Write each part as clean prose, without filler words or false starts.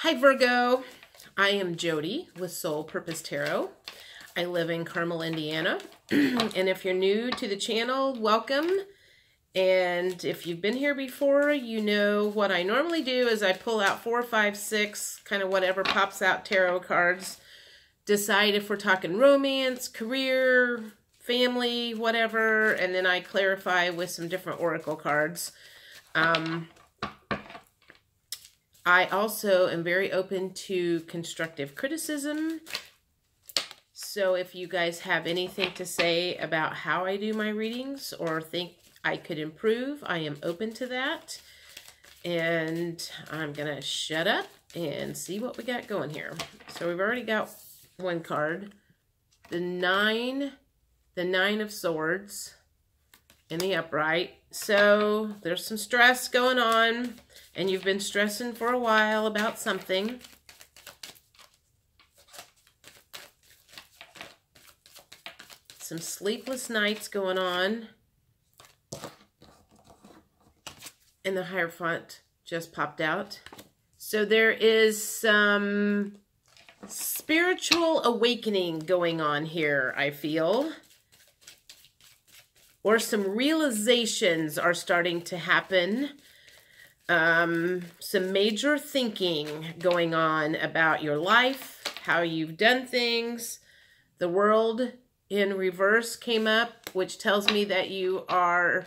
Hi Virgo, I am Jody with Soul Purpose Tarot. I live in Carmel, Indiana, and if you're new to the channel, welcome. And if you've been here before, you know what I normally do is I pull out 4, 5, 6, kind of whatever pops out tarot cards, decide if we're talking romance, career, family, whatever, and then I clarify with some different oracle cards. I also am very open to constructive criticism. So if you guys have anything to say about how I do my readings or think I could improve, I am open to that. And I'm going to shut up and see what we got going here. So we've already got one card. The nine of swords in the upright. So there's some stress going on. And you've been stressing for a while about something. Some sleepless nights going on. And the Hierophant just popped out. So there is some spiritual awakening going on here, I feel. Or some realizations are starting to happen. Some major thinking going on about your life, how you've done things. The World in reverse came up, which tells me that you are,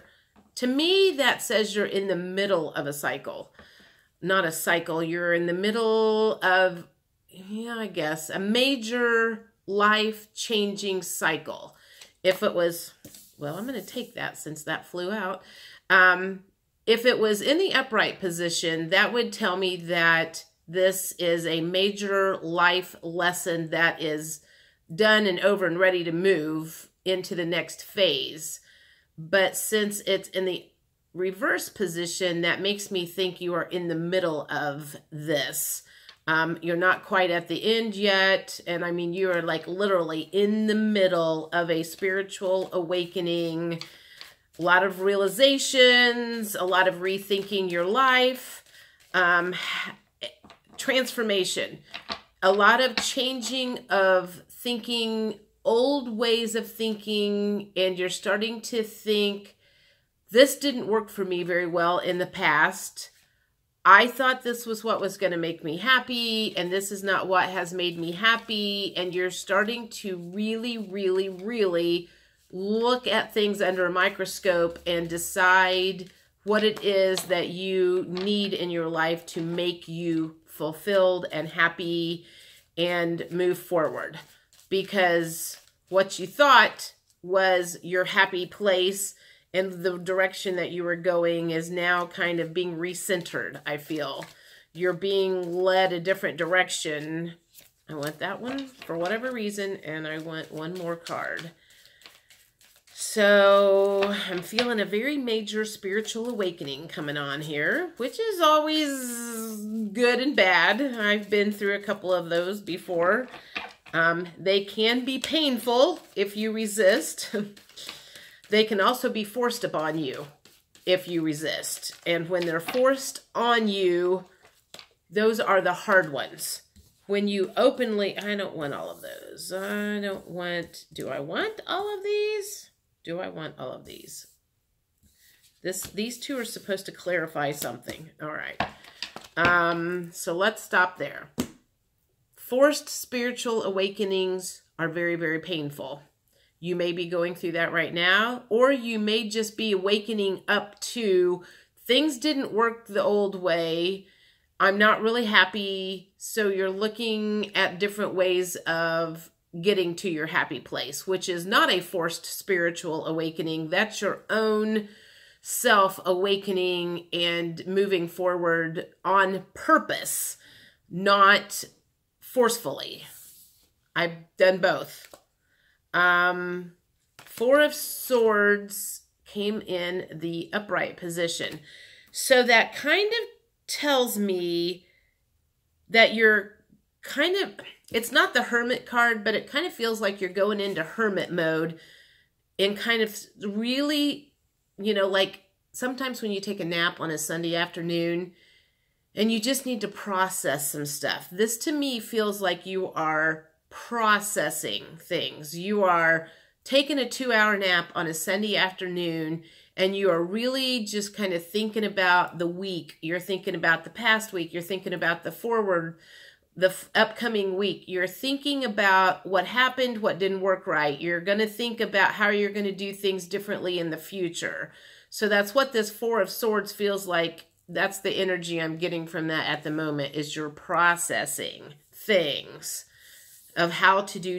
to me, that says you're in the middle of a cycle. Not a cycle, you're in the middle of, yeah, I guess, a major life-changing cycle. If it was, well, I'm going to take that since that flew out. If it was in the upright position, that would tell me that this is a major life lesson that is done and over and ready to move into the next phase. But since it's in the reverse position, that makes me think you are in the middle of this. You're not quite at the end yet. And I mean, you are like literally in the middle of a spiritual awakening. A lot of realizations, a lot of rethinking your life, transformation, a lot of changing of thinking, old ways of thinking, and you're starting to think, this didn't work for me very well in the past. I thought this was what was going to make me happy, and this is not what has made me happy, and you're starting to really look at things under a microscope and decide what it is that you need in your life to make you fulfilled and happy and move forward. Because what you thought was your happy place and the direction that you were going is now kind of being recentered, I feel. You're being led a different direction. I want that one for whatever reason, and I want one more card. So I'm feeling a very major spiritual awakening coming on here, which is always good and bad. I've been through a couple of those before. They can be painful if you resist. They can also be forced upon you if you resist. And when they're forced on you, those are the hard ones. When you openly, I don't want all of those. I don't want, do I want all of these? Do I want all of these? These two are supposed to clarify something. All right. So let's stop there. Forced spiritual awakenings are very painful. You may be going through that right now, or you may just be awakening up to things didn't work the old way. I'm not really happy. So you're looking at different ways of getting to your happy place, which is not a forced spiritual awakening. That's your own self-awakening and moving forward on purpose, not forcefully. I've done both. 4 of Swords came in the upright position. So that kind of tells me that you're kind of, it's not the Hermit card, but it kind of feels like you're going into hermit mode and kind of really, you know, like sometimes when you take a nap on a Sunday afternoon And you just need to process some stuff. This to me feels like you are processing things. You are taking a 2-hour nap on a Sunday afternoon, and you are really just kind of thinking about the week. You're thinking about the past week. You're thinking about the upcoming week. You're thinking about what happened, what didn't work right. You're going to think about how you're going to do things differently in the future. So that's what this Four of Swords feels like. That's the energy I'm getting from that at the moment, is you're processing things of how to do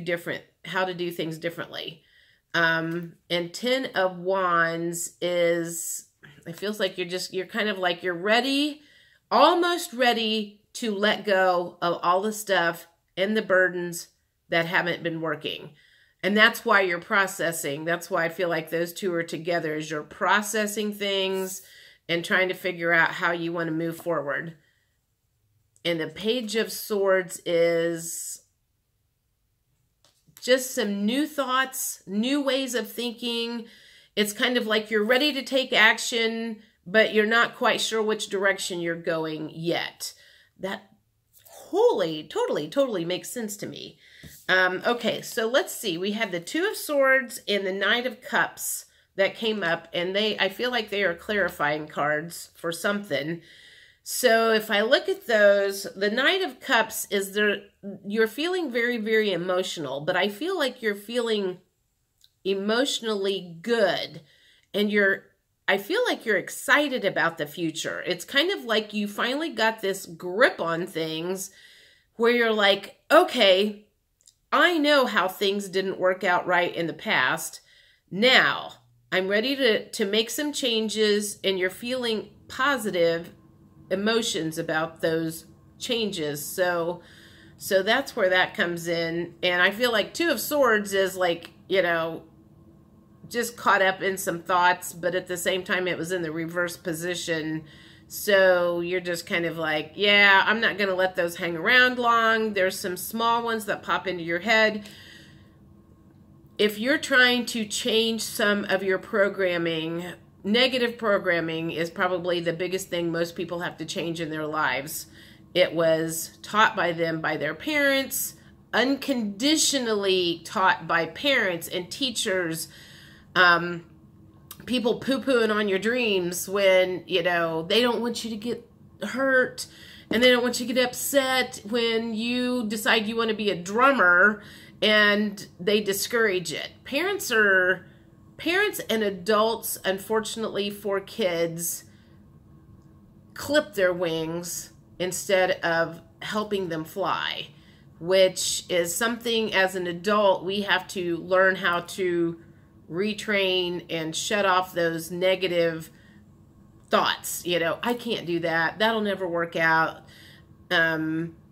things differently. And 10 of Wands is, it feels like you're kind of like you're ready, almost ready to let go of all the stuff and the burdens that haven't been working. And that's why you're processing. That's why I feel like those two are together, is you're processing things and trying to figure out how you want to move forward. And the Page of Swords is just some new thoughts, new ways of thinking. It's kind of like you're ready to take action, but you're not quite sure which direction you're going yet. That totally makes sense to me. Okay, so let's see. We have the Two of Swords and the Knight of Cups that came up, and I feel like they are clarifying cards for something. So if I look at those, the Knight of Cups is you're feeling very emotional, but I feel like you're feeling emotionally good, and I feel like you're excited about the future. It's kind of like you finally got this grip on things where you're like, okay, I know how things didn't work out right in the past. Now I'm ready to make some changes, and you're feeling positive emotions about those changes. So that's where that comes in. And I feel like Two of Swords is like, just caught up in some thoughts, but at the same time it was in the reverse position. So you're just kind of like, yeah, I'm not going to let those hang around long. There's some small ones that pop into your head. If you're trying to change some of your programming, negative programming is probably the biggest thing most people have to change in their lives. It was taught by them by their parents, unconditionally taught by parents and teachers, people poo-pooing on your dreams when, they don't want you to get hurt, and they don't want you to get upset when you decide you want to be a drummer, and they discourage it. Parents and adults, unfortunately for kids, clip their wings instead of helping them fly, which is something as an adult we have to learn how to retrain and shut off those negative thoughts. I can't do that. That'll never work out.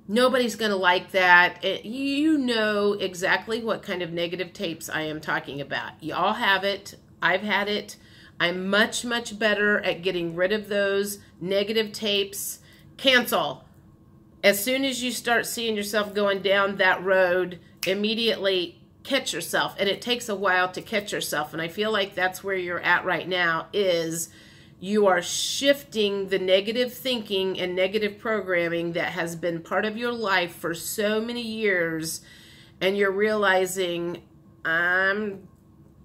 Nobody's going to like that. You know exactly what kind of negative tapes I am talking about. Y'all have it. I've had it. I'm much better at getting rid of those negative tapes. Cancel. As soon as you start seeing yourself going down that road, immediately catch yourself. And it takes a while to catch yourself. And I feel like that's where you're at right now, is you are shifting the negative thinking and negative programming that has been part of your life for so many years, and you're realizing, and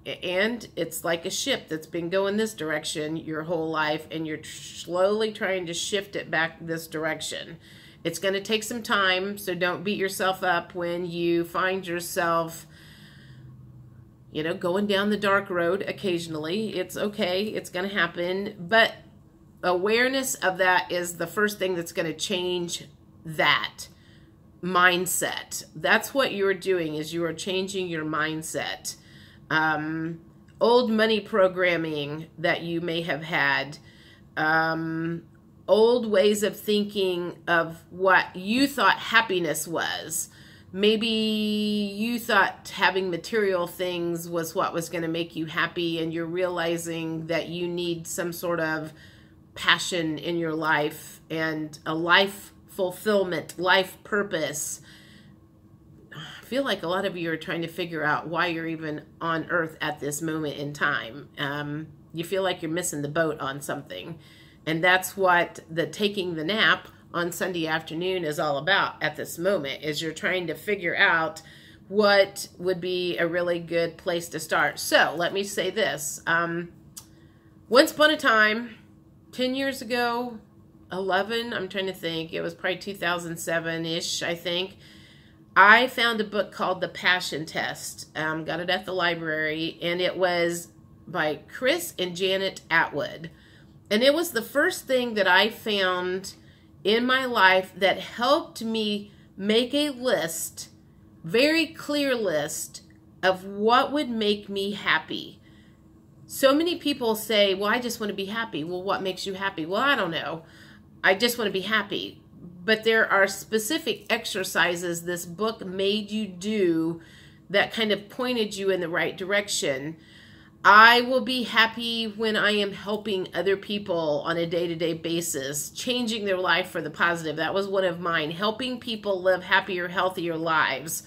it's like a ship that's been going this direction your whole life, and you're slowly trying to shift it back this direction. It's going to take some time, so don't beat yourself up when you find yourself going down the dark road occasionally. It's okay. It's going to happen. But awareness of that is the first thing that's going to change that mindset. That's what you're doing, is you are changing your mindset. Old money programming that you may have had, old ways of thinking of what you thought happiness was. Maybe you thought having material things was what was going to make you happy, and you're realizing that you need some sort of passion in your life and a life fulfillment, life purpose. I feel like a lot of you are trying to figure out why you're even on earth at this moment in time. You feel like you're missing the boat on something. And that's what the taking the nap on Sunday afternoon is all about at this moment, is you're trying to figure out what would be a really good place to start. So let me say this. Once upon a time, 10 years ago, 11, I'm trying to think, it was probably 2007-ish, I think, I found a book called The Passion Test. Got it at the library, and it was by Chris and Janet Atwood. And it was the first thing that I found in my life that helped me make a list, very clear list, of what would make me happy. So many people say, well, I just want to be happy. Well, what makes you happy? Well, I don't know. I just want to be happy. But there are specific exercises this book made you do that kind of pointed you in the right direction. I will be happy when I am helping other people on a day-to-day basis, changing their life for the positive. That was one of mine, helping people live happier, healthier lives.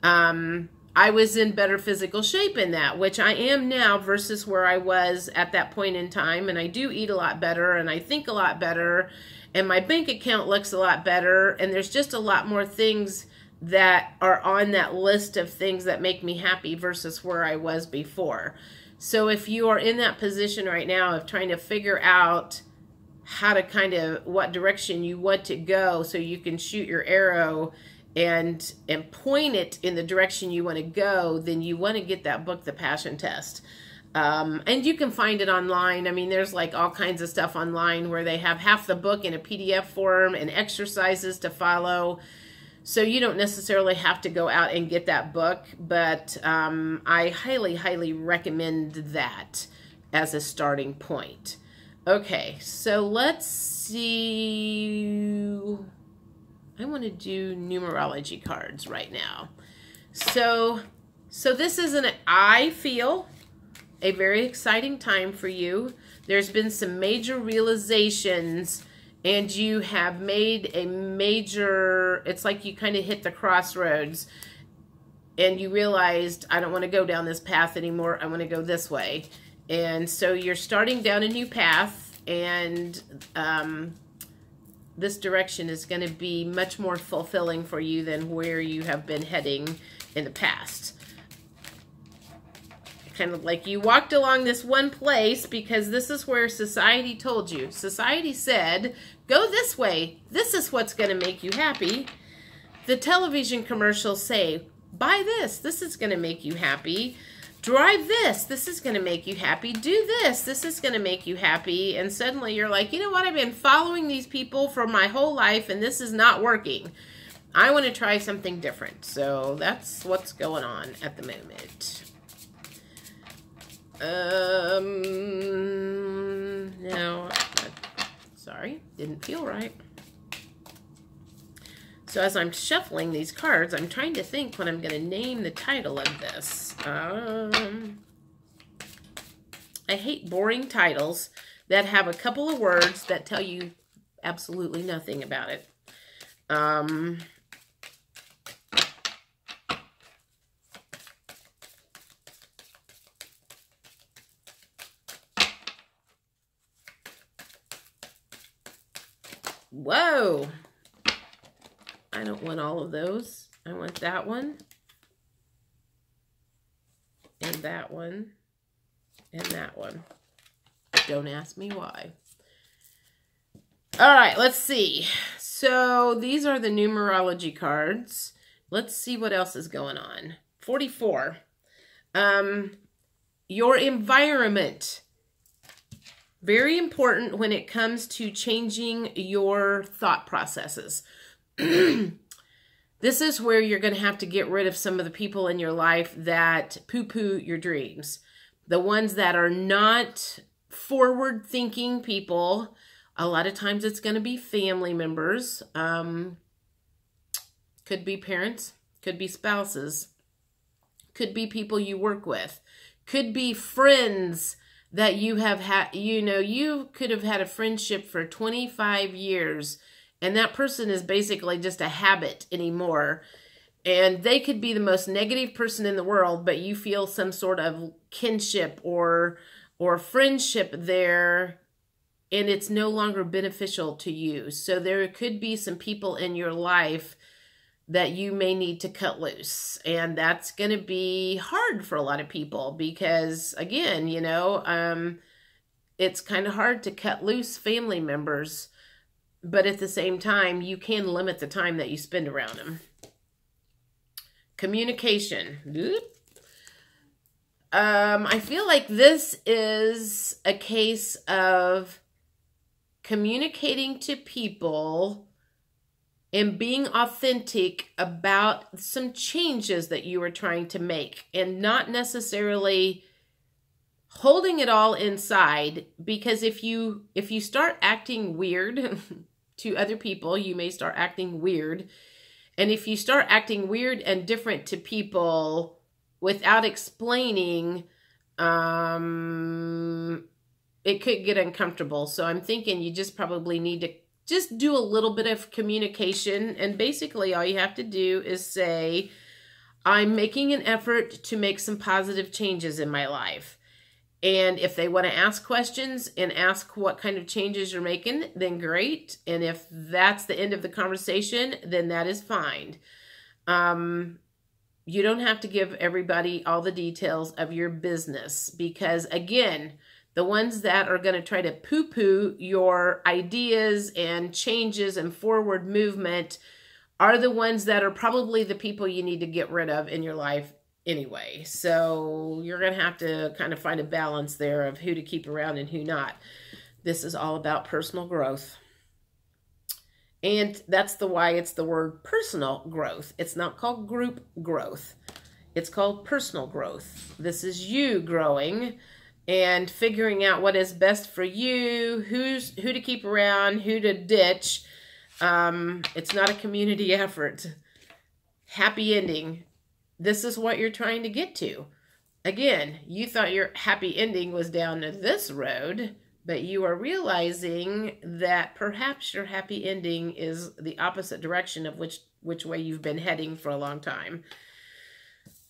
I was in better physical shape in that, which I am now versus where I was at that point in time. And I do eat a lot better, and I think a lot better, and my bank account looks a lot better, and there's just a lot more things that are on that list of things that make me happy versus where I was before. So if you are in that position right now of trying to figure out how to kind of, what direction you want to go so you can shoot your arrow and point it in the direction you want to go, then you want to get that book, The Passion Test. And you can find it online. I mean, there's like all kinds of stuff online where they have half the book in a PDF form and exercises to follow. So you don't necessarily have to go out and get that book, but I highly, highly recommend that as a starting point. Okay, so let's see. I want to do numerology cards right now. So this is I feel, a very exciting time for you. There's been some major realizations, and you have made a major, it's like you kind of hit the crossroads and you realized, I don't want to go down this path anymore. I want to go this way. And so you're starting down a new path, and this direction is going to be much more fulfilling for you than where you have been heading in the past. Kind of like you walked along this one place because this is where society told you. Society said, go this way. This is what's going to make you happy. The television commercials say, buy this. This is going to make you happy. Drive this. This is going to make you happy. Do this. This is going to make you happy. And suddenly you're like, you know what? I've been following these people for my whole life, and this is not working. I want to try something different. So that's what's going on at the moment. No, sorry, didn't feel right. So as I'm shuffling these cards, I'm trying to think what I'm going to name the title of this. I hate boring titles that have a couple of words that tell you absolutely nothing about it. Whoa! I don't want all of those. I want that one, and that one, and that one. Don't ask me why. All right, let's see. So these are the numerology cards. Let's see what else is going on. 44. Your environment. Very important when it comes to changing your thought processes. This is where you're going to have to get rid of some of the people in your life that poo-poo your dreams. The ones that are not forward-thinking people. A lot of times it's going to be family members. Could be parents. Could be spouses. Could be people you work with. Could be friends that you have had, you could have had a friendship for 25 years, and that person is basically just a habit anymore. And they could be the most negative person in the world, but you feel some sort of kinship or friendship there and it's no longer beneficial to you. So there could be some people in your life that you may need to cut loose. And that's going to be hard for a lot of people because, again, you know, it's kind of hard to cut loose family members. But at the same time, you can limit the time that you spend around them. Communication. I feel like this is a case of communicating to people and being authentic about some changes that you are trying to make and not necessarily holding it all inside, because if you start acting weird to other people, you may start acting weird. And if you start acting weird and different to people without explaining, it could get uncomfortable. So I'm thinking you just probably need to just do a little bit of communication. And basically all you have to do is say, I'm making an effort to make some positive changes in my life. And if they want to ask questions and ask what kind of changes you're making, then great. And if that's the end of the conversation, then that is fine. You don't have to give everybody all the details of your business because, again, the ones that are going to try to poo-poo your ideas and changes and forward movement are the ones that are probably the people you need to get rid of in your life anyway. So you're going to have to kind of find a balance there of who to keep around and who not. This is all about personal growth. And that's why it's the word personal growth. It's not called group growth. It's called personal growth. This is you growing and figuring out what is best for you, who to keep around, who to ditch. It's not a community effort. Happy ending. This is what you're trying to get to. Again, you thought your happy ending was down this road, but you are realizing that perhaps your happy ending is the opposite direction of which way you've been heading for a long time.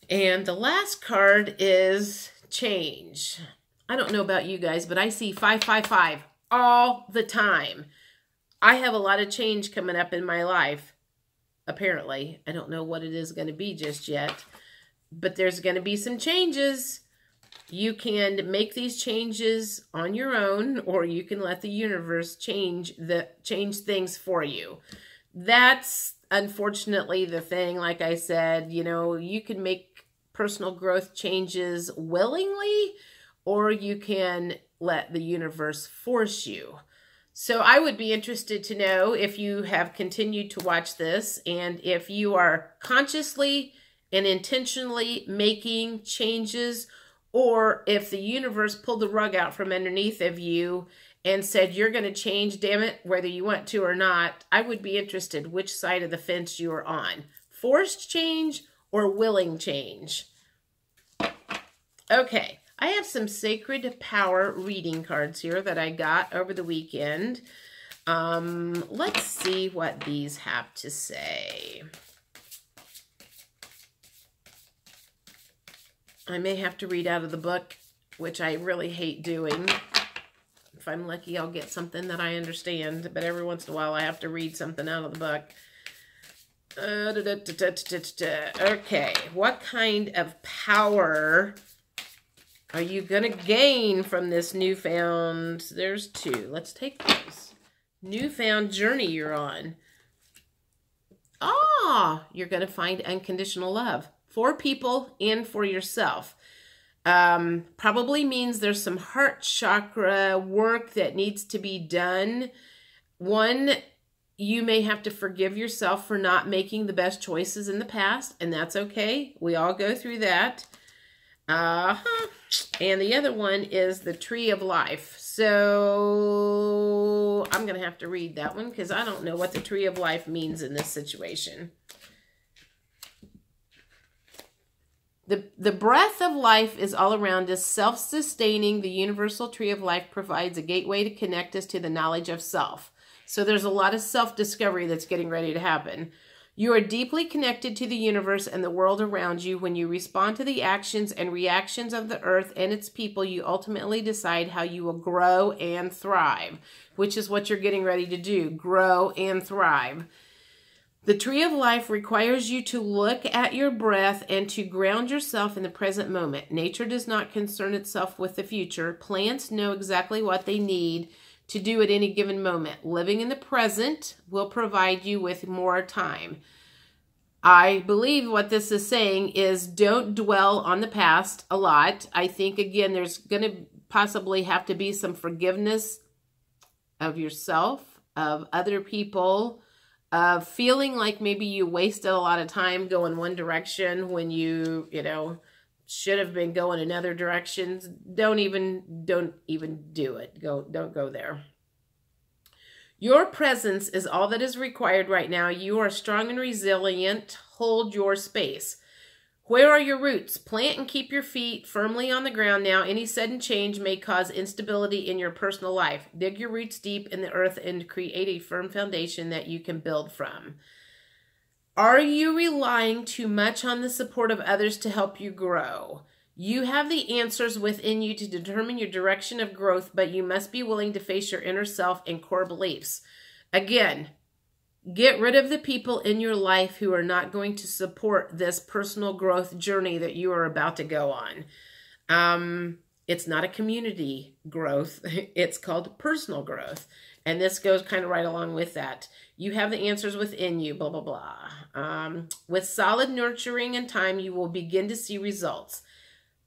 And the last card is change. I don't know about you guys, but I see 555 all the time. I have a lot of change coming up in my life. Apparently, I don't know what it is going to be just yet, but there's going to be some changes. You can make these changes on your own, or you can let the universe change things for you. That's unfortunately the thing. Like I said, you know, you can make personal growth changes willingly, or you can let the universe force you. So I would be interested to know if you have continued to watch this and if you are consciously and intentionally making changes, or if the universe pulled the rug out from underneath of you and said, you're going to change, damn it, whether you want to or not. I would be interested which side of the fence you are on. Forced change or willing change? Okay. I have some Sacred Power reading cards here that I got over the weekend. Let's see what these have to say. I may have to read out of the book, which I really hate doing. If I'm lucky, I'll get something that I understand, but every once in a while I have to read something out of the book. Okay, what kind of power are you going to gain from this newfound, there's two. Let's take those. Newfound journey you're on. You're going to find unconditional love for people and for yourself. Probably means there's some heart chakra work that needs to be done. One, you may have to forgive yourself for not making the best choices in the past, and that's okay. We all go through that. And the other one is the Tree of Life. So I'm going to have to read that one because I don't know what the Tree of Life means in this situation. The breath of life is all around us, self-sustaining. The universal Tree of Life provides a gateway to connect us to the knowledge of self. So there's a lot of self-discovery that's getting ready to happen. You are deeply connected to the universe and the world around you. When you respond to the actions and reactions of the earth and its people, you ultimately decide how you will grow and thrive, which is what you're getting ready to do, grow and thrive. The tree of life requires you to look at your breath and to ground yourself in the present moment. Nature does not concern itself with the future. Plants know exactly what they need to do at any given moment. Living in the present will provide you with more time. I believe what this is saying is don't dwell on the past a lot. I think, again, there's going to possibly have to be some forgiveness of yourself, of other people, of feeling like maybe you wasted a lot of time going one direction when you should have been going in other directions. Don't even do it. Don't go there. Your presence is all that is required right now. You are strong and resilient. Hold your space. Where are your roots? Plant and keep your feet firmly on the ground now. Any sudden change may cause instability in your personal life. Dig your roots deep in the earth and create a firm foundation that you can build from. Are you relying too much on the support of others to help you grow? You have the answers within you to determine your direction of growth, but you must be willing to face your inner self and core beliefs. Again, get rid of the people in your life who are not going to support this personal growth journey that you are about to go on. It's not a community growth. It's called personal growth. And this goes kind of right along with that. You have the answers within you, blah, blah, blah. With solid nurturing and time, you will begin to see results.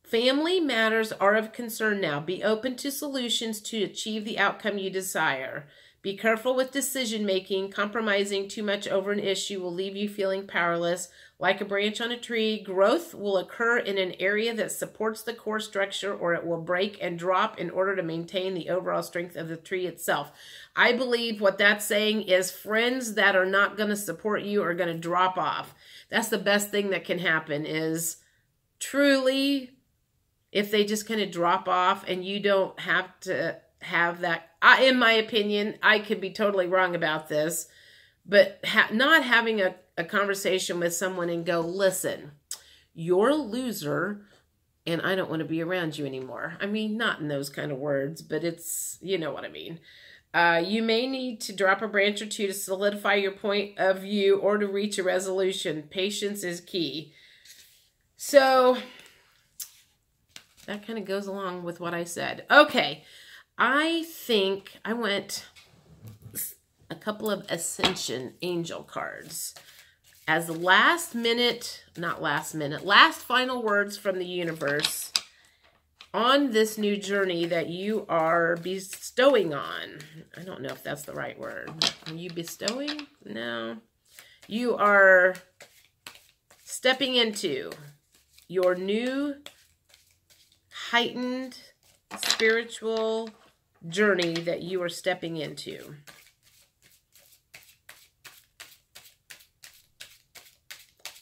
Family matters are of concern now. Be open to solutions to achieve the outcome you desire. Be careful with decision making. Compromising too much over an issue will leave you feeling powerless. Like a branch on a tree, growth will occur in an area that supports the core structure, or it will break and drop in order to maintain the overall strength of the tree itself. I believe what that's saying is friends that are not going to support you are going to drop off. That's the best thing that can happen, is truly if they just kind of drop off and you don't have to have that. In my opinion, I could be totally wrong about this, but not having a conversation with someone and go, listen, you're a loser and I don't want to be around you anymore. I mean, not in those kind of words, but it's, you know what I mean. You may need to drop a branch or two to solidify your point of view or to reach a resolution. Patience is key. So that kind of goes along with what I said. Okay. I think I went a couple of Ascension Angel cards as last final words from the universe on this new journey that you are bestowing on. I don't know if that's the right word. Are you bestowing? No. You are stepping into your new heightened spiritual journey that you are stepping into.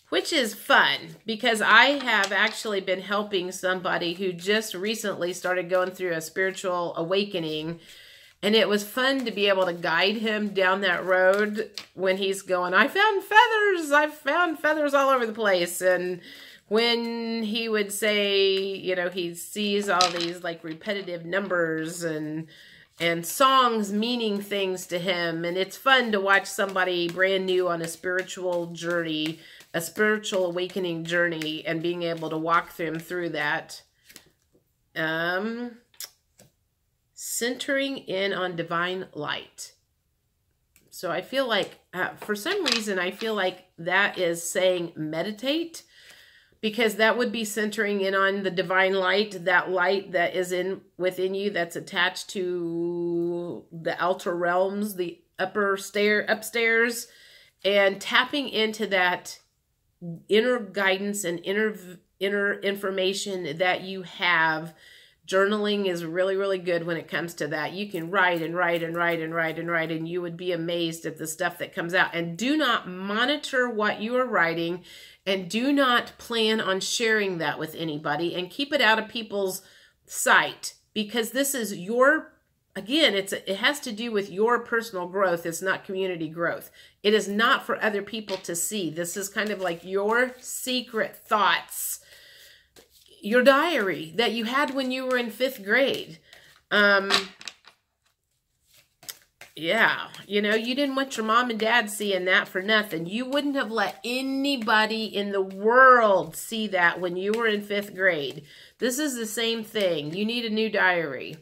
Which is fun, because I have actually been helping somebody who just recently started going through a spiritual awakening, and it was fun to be able to guide him down that road when he's going, I found feathers all over the place. And when he would say, you know, he sees all these like repetitive numbers and songs meaning things to him. And it's fun to watch somebody brand new on a spiritual journey, a spiritual awakening journey, and being able to walk them through that. Centering in on divine light. So I feel like, for some reason, I feel like that is saying meditate, because that would be centering in on the divine light, that light that is within you, that's attached to the outer realms, the upstairs, and tapping into that inner guidance and inner information that you have. Journaling is really, really good when it comes to that. You can write and write and write and write and write, and you would be amazed at the stuff that comes out. And do not monitor what you are writing, and do not plan on sharing that with anybody, and keep it out of people's sight, because this is your again, it has to do with your personal growth. It's not community growth. It is not for other people to see. This is kind of like your secret thoughts, your diary that you had when you were in 5th grade. Yeah, you know, you didn't want your mom and dad seeing that for nothing. You wouldn't have let anybody in the world see that when you were in 5th grade. This is the same thing. You need a new diary.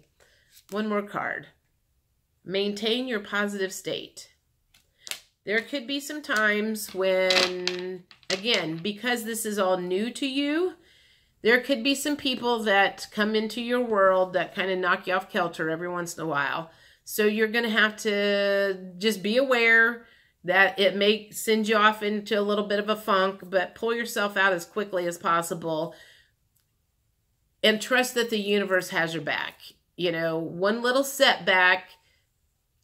One more card. Maintain your positive state. There could be some times when, again, because this is all new to you, there could be some people that come into your world that kind of knock you off kilter every once in a while. So you're going to have to just be aware that it may send you off into a little bit of a funk, but pull yourself out as quickly as possible and trust that the universe has your back. You know, one little setback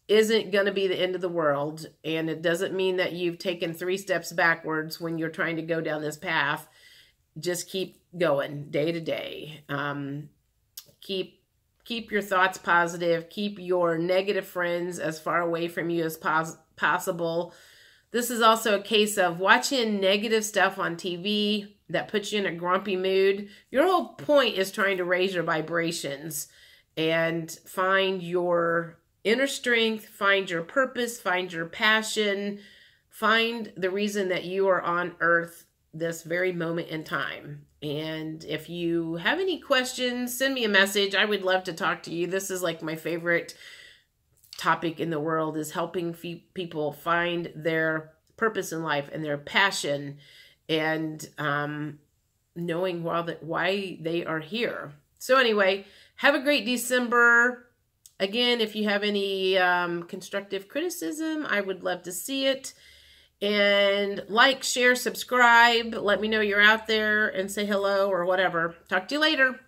isn't going to be the end of the world, and it doesn't mean that you've taken 3 steps backwards when you're trying to go down this path. Just keep going day to day. Keep your thoughts positive. Keep your negative friends as far away from you as possible. This is also a case of watching negative stuff on TV that puts you in a grumpy mood. Your whole point is trying to raise your vibrations and find your inner strength, find your purpose, find your passion, find the reason that you are on earth this very moment in time. And if you have any questions, send me a message. I would love to talk to you. This is like my favorite topic in the world, is helping people find their purpose in life and their passion, and knowing why they are here. So anyway, have a great December. Again, if you have any constructive criticism, I would love to see it. And like, share, subscribe. Let me know you're out there and say hello or whatever. Talk to you later.